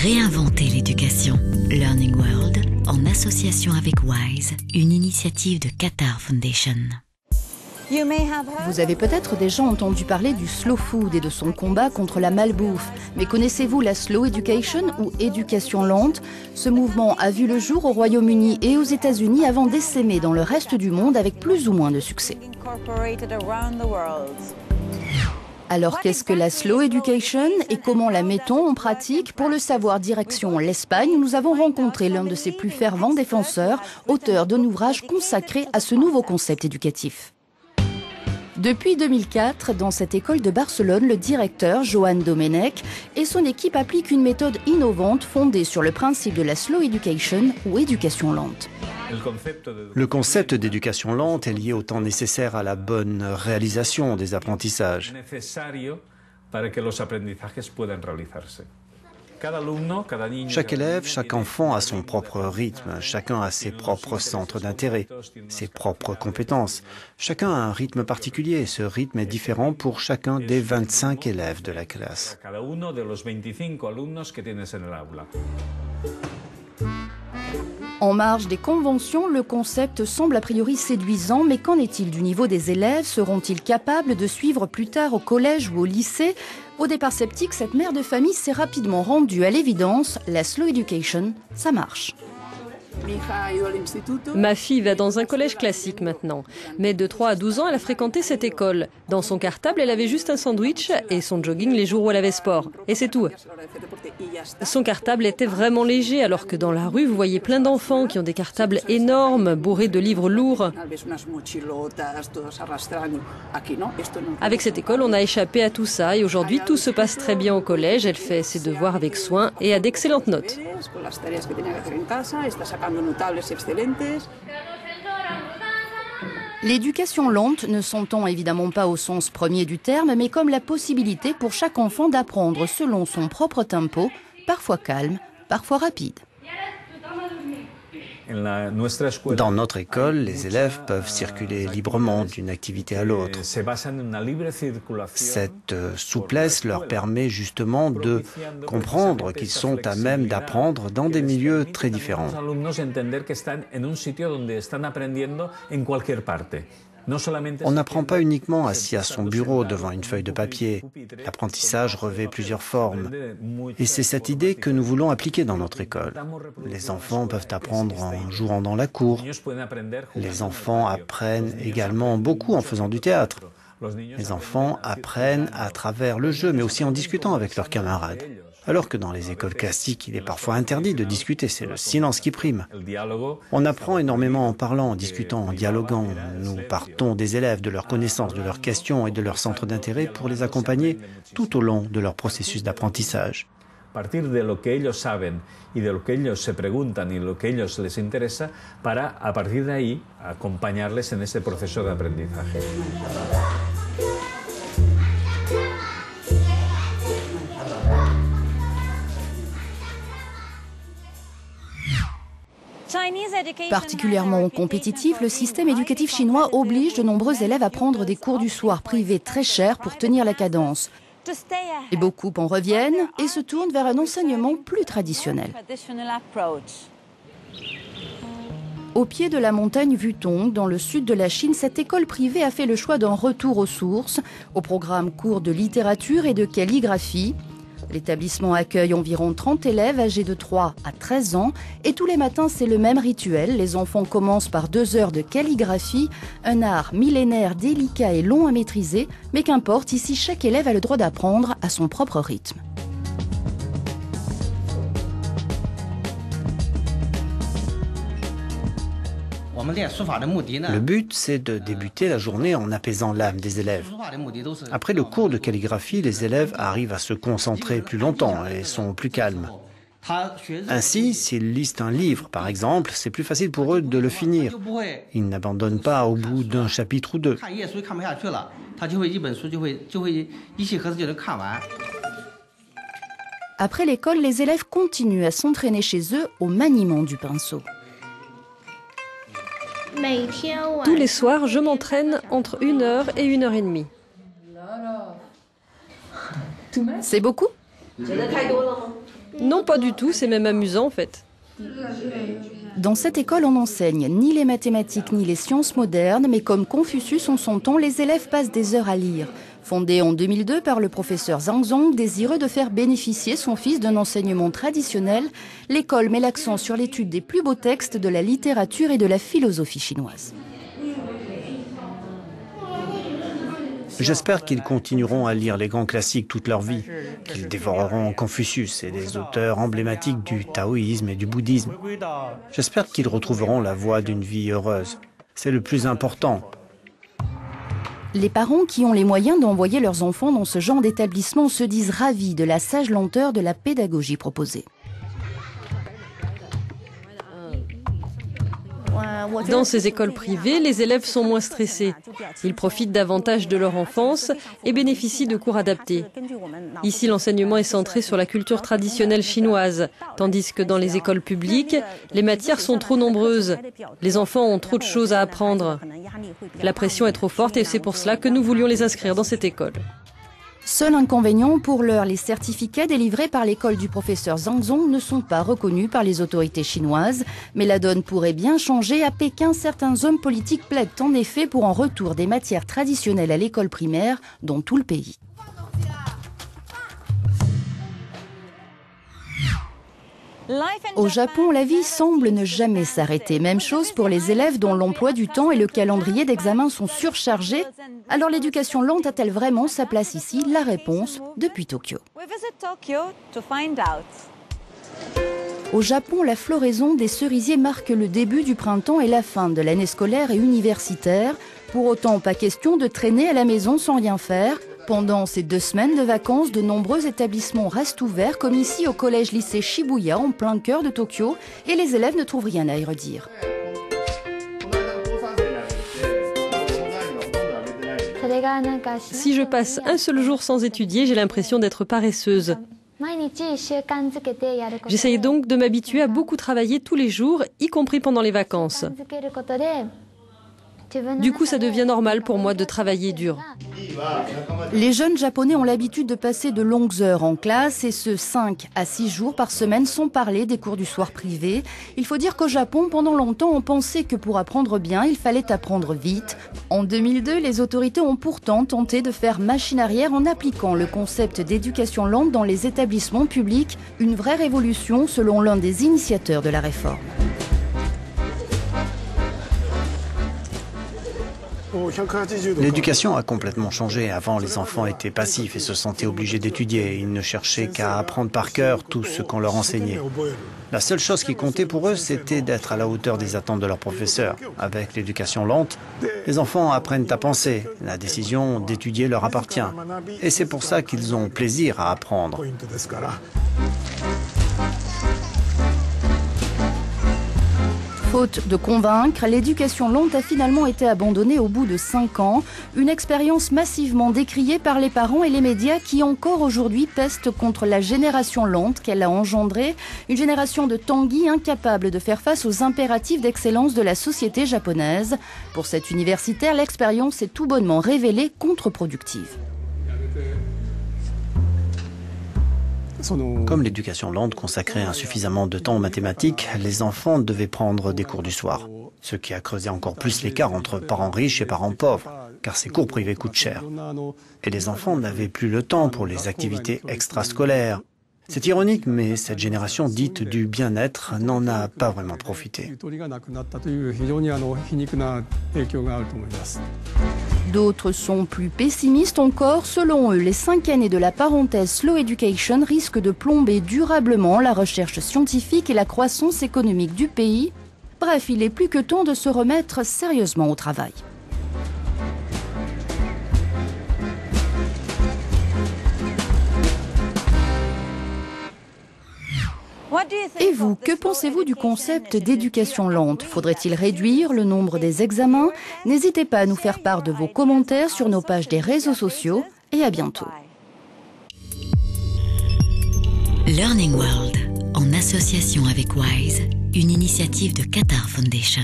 Réinventer l'éducation. Learning World, en association avec WISE, une initiative de Qatar Foundation. Vous avez peut-être déjà entendu parler du slow food et de son combat contre la malbouffe. Mais connaissez-vous la slow education ou éducation lente? Ce mouvement a vu le jour au Royaume-Uni et aux États-Unis avant d'essaimer dans le reste du monde avec plus ou moins de succès. Alors qu'est-ce que la slow education et comment la mettons en pratique? Pour le savoir, direction l'Espagne, où nous avons rencontré l'un de ses plus fervents défenseurs, auteur d'un ouvrage consacré à ce nouveau concept éducatif. Depuis 2004, dans cette école de Barcelone, le directeur, Joan Domenech, et son équipe appliquent une méthode innovante fondée sur le principe de la slow education ou éducation lente. Le concept d'éducation lente est lié au temps nécessaire à la bonne réalisation des apprentissages. Chaque élève, chaque enfant a son propre rythme, chacun a ses propres centres d'intérêt, ses propres compétences. Chacun a un rythme particulier et ce rythme est différent pour chacun des 25 élèves de la classe. En marge des conventions, le concept semble a priori séduisant, mais qu'en est-il du niveau des élèves? Seront-ils capables de suivre plus tard au collège ou au lycée? Au départ sceptique, cette mère de famille s'est rapidement rendue à l'évidence, la slow education, ça marche. Ma fille va dans un collège classique maintenant. Mais de 3 à 12 ans, elle a fréquenté cette école. Dans son cartable, elle avait juste un sandwich et son jogging les jours où elle avait sport. Et c'est tout. Son cartable était vraiment léger, alors que dans la rue, vous voyez plein d'enfants qui ont des cartables énormes, bourrés de livres lourds. Avec cette école, on a échappé à tout ça et aujourd'hui, tout se passe très bien au collège. Elle fait ses devoirs avec soin et a d'excellentes notes. L'éducation lente ne s'entend évidemment pas au sens premier du terme, mais comme la possibilité pour chaque enfant d'apprendre selon son propre tempo, parfois calme, parfois rapide. Dans notre école, les élèves peuvent circuler librement d'une activité à l'autre. Cette souplesse leur permet justement de comprendre qu'ils sont à même d'apprendre dans des milieux très différents. On n'apprend pas uniquement assis à son bureau devant une feuille de papier. L'apprentissage revêt plusieurs formes. Et c'est cette idée que nous voulons appliquer dans notre école. Les enfants peuvent apprendre en jouant dans la cour. Les enfants apprennent également beaucoup en faisant du théâtre. Les enfants apprennent à travers le jeu, mais aussi en discutant avec leurs camarades. Alors que dans les écoles classiques, il est parfois interdit de discuter, c'est le silence qui prime. On apprend énormément en parlant, en discutant, en dialoguant. Nous partons des élèves, de leurs connaissances, de leurs questions et de leurs centres d'intérêt pour les accompagner tout au long de leur processus d'apprentissage. Partir de lo que ellos saben y de lo que ellos se preguntan y lo que ellos les interesa para, a partir de ahí, acompañarles en ese proceso de aprendizaje. Particulièrement compétitif, le système éducatif chinois oblige de nombreux élèves à prendre des cours du soir privés très chers pour tenir la cadence. Et beaucoup en reviennent et se tournent vers un enseignement plus traditionnel. Au pied de la montagne Wutong, dans le sud de la Chine, cette école privée a fait le choix d'un retour aux sources, au programme cours de littérature et de calligraphie. L'établissement accueille environ 30 élèves âgés de 3 à 13 ans et tous les matins c'est le même rituel. Les enfants commencent par 2 heures de calligraphie, un art millénaire délicat et long à maîtriser, mais qu'importe, ici chaque élève a le droit d'apprendre à son propre rythme. Le but, c'est de débuter la journée en apaisant l'âme des élèves. Après le cours de calligraphie, les élèves arrivent à se concentrer plus longtemps et sont plus calmes. Ainsi, s'ils lisent un livre, par exemple, c'est plus facile pour eux de le finir. Ils n'abandonnent pas au bout d'un chapitre ou deux. Après l'école, les élèves continuent à s'entraîner chez eux au maniement du pinceau. Tous les soirs, je m'entraîne entre 1 heure et 1 heure et demie. C'est beaucoup ? Non, pas du tout, c'est même amusant en fait. Dans cette école, on n'enseigne ni les mathématiques ni les sciences modernes, mais comme Confucius en son temps, les élèves passent des heures à lire. Fondée en 2002 par le professeur Zhang Zong, désireux de faire bénéficier son fils d'un enseignement traditionnel, l'école met l'accent sur l'étude des plus beaux textes de la littérature et de la philosophie chinoise. J'espère qu'ils continueront à lire les grands classiques toute leur vie, qu'ils dévoreront Confucius et les auteurs emblématiques du taoïsme et du bouddhisme. J'espère qu'ils retrouveront la voie d'une vie heureuse. C'est le plus important. Les parents qui ont les moyens d'envoyer leurs enfants dans ce genre d'établissement se disent ravis de la sage lenteur de la pédagogie proposée. Dans ces écoles privées, les élèves sont moins stressés. Ils profitent davantage de leur enfance et bénéficient de cours adaptés. Ici, l'enseignement est centré sur la culture traditionnelle chinoise, tandis que dans les écoles publiques, les matières sont trop nombreuses. Les enfants ont trop de choses à apprendre. La pression est trop forte et c'est pour cela que nous voulions les inscrire dans cette école. Seul inconvénient, pour l'heure, les certificats délivrés par l'école du professeur Zhang Zong ne sont pas reconnus par les autorités chinoises. Mais la donne pourrait bien changer. À Pékin, certains hommes politiques plaident en effet pour un retour des matières traditionnelles à l'école primaire dans tout le pays. Au Japon, la vie semble ne jamais s'arrêter. Même chose pour les élèves dont l'emploi du temps et le calendrier d'examen sont surchargés. Alors l'éducation lente a-t-elle vraiment sa place ici? La réponse depuis Tokyo. Au Japon, la floraison des cerisiers marque le début du printemps et la fin de l'année scolaire et universitaire. Pour autant, pas question de traîner à la maison sans rien faire. Pendant ces 2 semaines de vacances, de nombreux établissements restent ouverts, comme ici au collège-lycée Shibuya, en plein cœur de Tokyo, et les élèves ne trouvent rien à y redire. Si je passe un seul jour sans étudier, j'ai l'impression d'être paresseuse. J'essaye donc de m'habituer à beaucoup travailler tous les jours, y compris pendant les vacances. Du coup, ça devient normal pour moi de travailler dur. Les jeunes japonais ont l'habitude de passer de longues heures en classe et ce 5 à 6 jours par semaine sans parler des cours du soir privés. Il faut dire qu'au Japon, pendant longtemps, on pensait que pour apprendre bien, il fallait apprendre vite. En 2002, les autorités ont pourtant tenté de faire machine arrière en appliquant le concept d'éducation lente dans les établissements publics. Une vraie révolution selon l'un des initiateurs de la réforme. L'éducation a complètement changé. Avant, les enfants étaient passifs et se sentaient obligés d'étudier. Ils ne cherchaient qu'à apprendre par cœur tout ce qu'on leur enseignait. La seule chose qui comptait pour eux, c'était d'être à la hauteur des attentes de leurs professeurs. Avec l'éducation lente, les enfants apprennent à penser. La décision d'étudier leur appartient. Et c'est pour ça qu'ils ont plaisir à apprendre. Faute de convaincre, l'éducation lente a finalement été abandonnée au bout de 5 ans. Une expérience massivement décriée par les parents et les médias qui encore aujourd'hui pestent contre la génération lente qu'elle a engendrée. Une génération de Tanguy incapable de faire face aux impératifs d'excellence de la société japonaise. Pour cet universitaire, l'expérience est tout bonnement révélée contre-productive. Comme l'éducation lente consacrait insuffisamment de temps aux mathématiques, les enfants devaient prendre des cours du soir. Ce qui a creusé encore plus l'écart entre parents riches et parents pauvres, car ces cours privés coûtent cher. Et les enfants n'avaient plus le temps pour les activités extrascolaires. C'est ironique, mais cette génération dite du bien-être n'en a pas vraiment profité. D'autres sont plus pessimistes encore. Selon eux, les 5 années de la parenthèse Slow Education risquent de plomber durablement la recherche scientifique et la croissance économique du pays. Bref, il est plus que temps de se remettre sérieusement au travail. Et vous, que pensez-vous du concept d'éducation lente? Faudrait-il réduire le nombre des examens? N'hésitez pas à nous faire part de vos commentaires sur nos pages des réseaux sociaux et à bientôt. Learning World, en association avec WISE, une initiative de Qatar Foundation.